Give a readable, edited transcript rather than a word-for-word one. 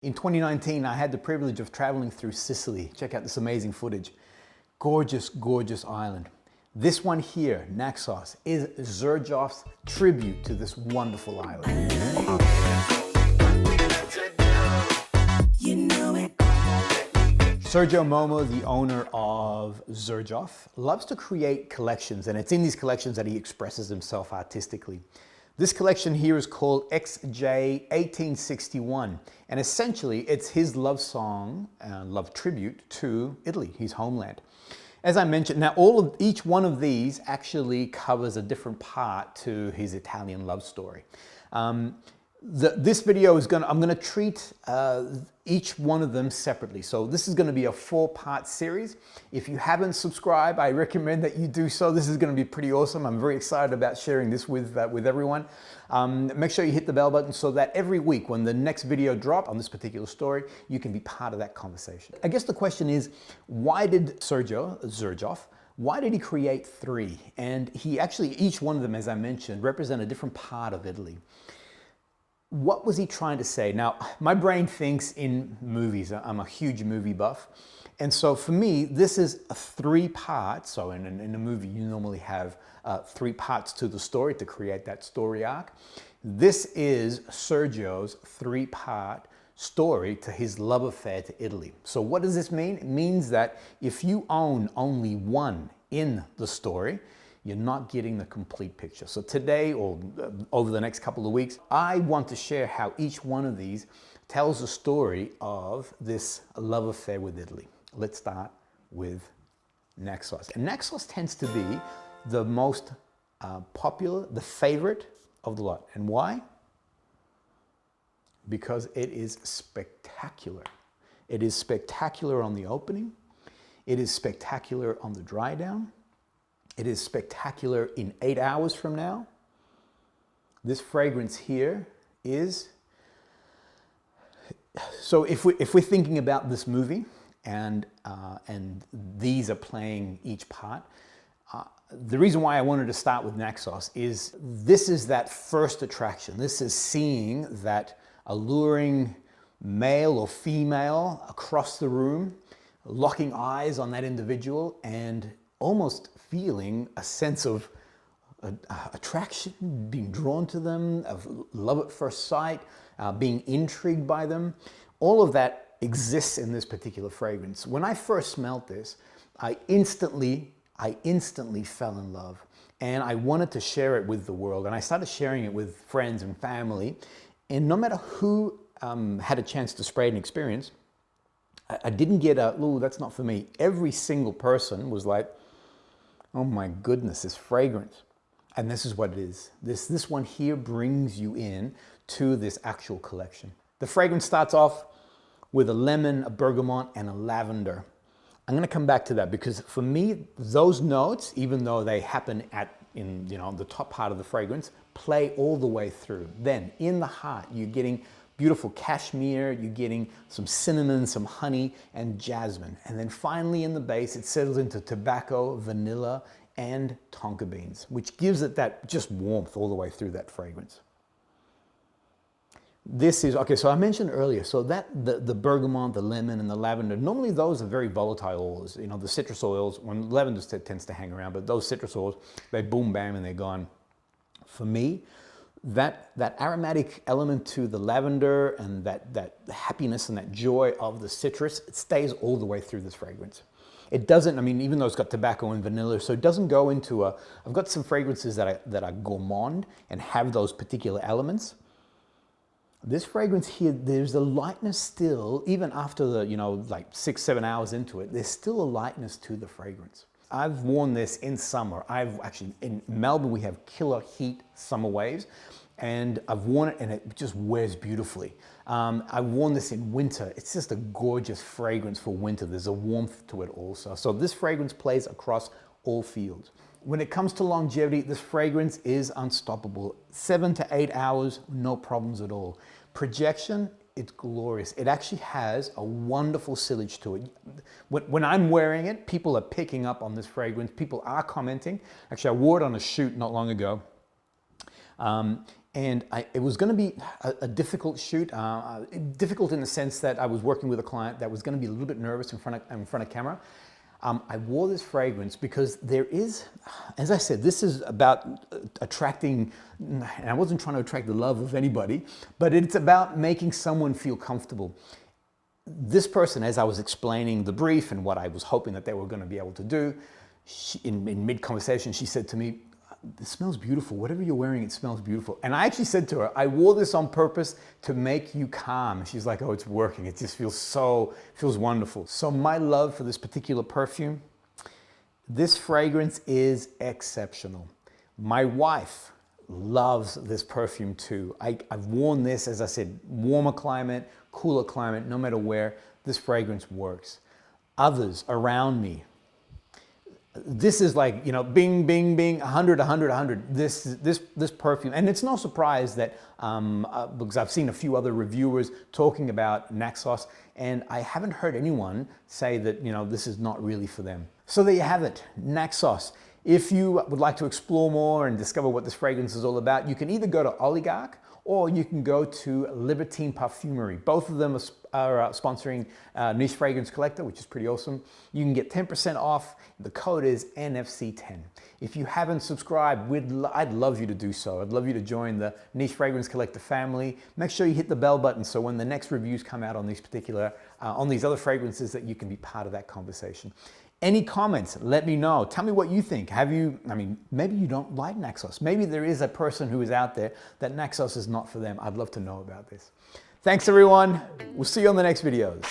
In 2019, I had the privilege of traveling through Sicily. Check out this amazing footage. Gorgeous, gorgeous island. This one here, Naxos, is Xerjoff's tribute to this wonderful island. Sergio Momo, the owner of Xerjoff, loves to create collections, and it's in these collections that he expresses himself artistically. This collection here is called XJ 1861, and essentially it's his love song, love tribute to Italy, his homeland. As I mentioned, now each one of these actually covers a different part to his Italian love story. This video is I'm going to treat each one of them separately. So this is going to be a 4-part series. If you haven't subscribed, I recommend that you do so. This is going to be pretty awesome. I'm very excited about sharing this with everyone. Make sure you hit the bell button so that every week when the next video drops on this particular story, you can be part of that conversation. I guess the question is, why did Xerjoff, why did he create 3? And he actually, each one of them, as I mentioned, represent a different part of Italy. What was he trying to say? Now, my brain thinks in movies. I'm a huge movie buff. And so for me, this is a 3-part. So in a movie, you normally have 3 parts to the story to create that story arc. This is Sergio's 3-part story to his love affair to Italy. So what does this mean? It means that if you own only one in the story, you're not getting the complete picture. So today, or over the next couple of weeks, I want to share how each one of these tells a story of this love affair with Italy. Let's start with Naxos. And Naxos tends to be the most popular, the favorite of the lot. And why? Because it is spectacular. It is spectacular on the opening. It is spectacular on the dry down. It is spectacular in 8 hours from now. This fragrance here is, so if we're thinking about this movie and these are playing each part, the reason why I wanted to start with Naxos is this is that first attraction. This is seeing that alluring male or female across the room, locking eyes on that individual and almost feeling a sense of attraction, being drawn to them, of love at first sight, being intrigued by them. All of that exists in this particular fragrance. When I first smelled this, I instantly fell in love, and I wanted to share it with the world. And I started sharing it with friends and family, and no matter who had a chance to spray and experience, I didn't get a, ooh, that's not for me. Every single person was like, oh my goodness, this fragrance. And this is what it is. This one here brings you in to this actual collection. The fragrance starts off with a lemon, a bergamot, and a lavender. I'm gonna come back to that because for me, those notes, even though they happen in the top part of the fragrance, play all the way through. Then in the heart, you're getting beautiful cashmere, you're getting some cinnamon, some honey, and jasmine. And then finally in the base, it settles into tobacco, vanilla, and tonka beans, which gives it that just warmth all the way through that fragrance. This is, okay, so I mentioned earlier, so that the bergamot, the lemon, and the lavender, normally those are very volatile oils. You know, the citrus oils, when lavender tends to hang around, but those citrus oils, they boom, bam, and they're gone. For me, that aromatic element to the lavender and that happiness and that joy of the citrus, it stays all the way through this fragrance. It doesn't, I mean, even though it's got tobacco and vanilla, so it doesn't go into I've got some fragrances that are gourmand and have those particular elements. This fragrance here, there's a lightness still, even after the, like 6-7 hours into it, there's still a lightness to the fragrance. I've worn this in summer. In Melbourne, we have killer heat summer waves, and I've worn it and it just wears beautifully. I've worn this in winter. It's just a gorgeous fragrance for winter. There's a warmth to it also. So this fragrance plays across all fields. When it comes to longevity, this fragrance is unstoppable. 7 to 8 hours, no problems at all. Projection, it's glorious. It actually has a wonderful sillage to it. When I'm wearing it, people are picking up on this fragrance. People are commenting. Actually, I wore it on a shoot not long ago. It was going to be a difficult shoot, difficult in the sense that I was working with a client that was going to be a little bit nervous in front of camera. I wore this fragrance because there is, as I said, this is about attracting, and I wasn't trying to attract the love of anybody, but it's about making someone feel comfortable. This person, as I was explaining the brief and what I was hoping that they were going to be able to do, in mid-conversation, she said to me, "It smells beautiful. Whatever you're wearing, it smells beautiful." And I actually said to her, "I wore this on purpose to make you calm." And she's like, "Oh, it's working. It just feels wonderful." So my love for this particular perfume, this fragrance is exceptional. My wife loves this perfume too. I've worn this, as I said, warmer climate, cooler climate, no matter where, this fragrance works. Others around me, this is like, you know, bing, bing, bing, 100, 100, 100. This perfume, and it's no surprise that, because I've seen a few other reviewers talking about Naxos, and I haven't heard anyone say that, you know, this is not really for them. So there you have it, Naxos. If you would like to explore more and discover what this fragrance is all about, you can either go to OLIGARCH or you can go to LIBERTINE Parfumerie. Both of them are sponsoring Niche Fragrance Collector, which is pretty awesome. You can get 10% off. The code is NFC10. If you haven't subscribed, I'd love you to do so. I'd love you to join the Niche Fragrance Collector family. Make sure you hit the bell button so when the next reviews come out on these particular, on these other fragrances, that you can be part of that conversation. Any comments, let me know. Tell me what you think. I mean, maybe you don't like Naxos. Maybe there is a person who is out there that Naxos is not for them. I'd love to know about this. Thanks everyone. We'll see you on the next videos.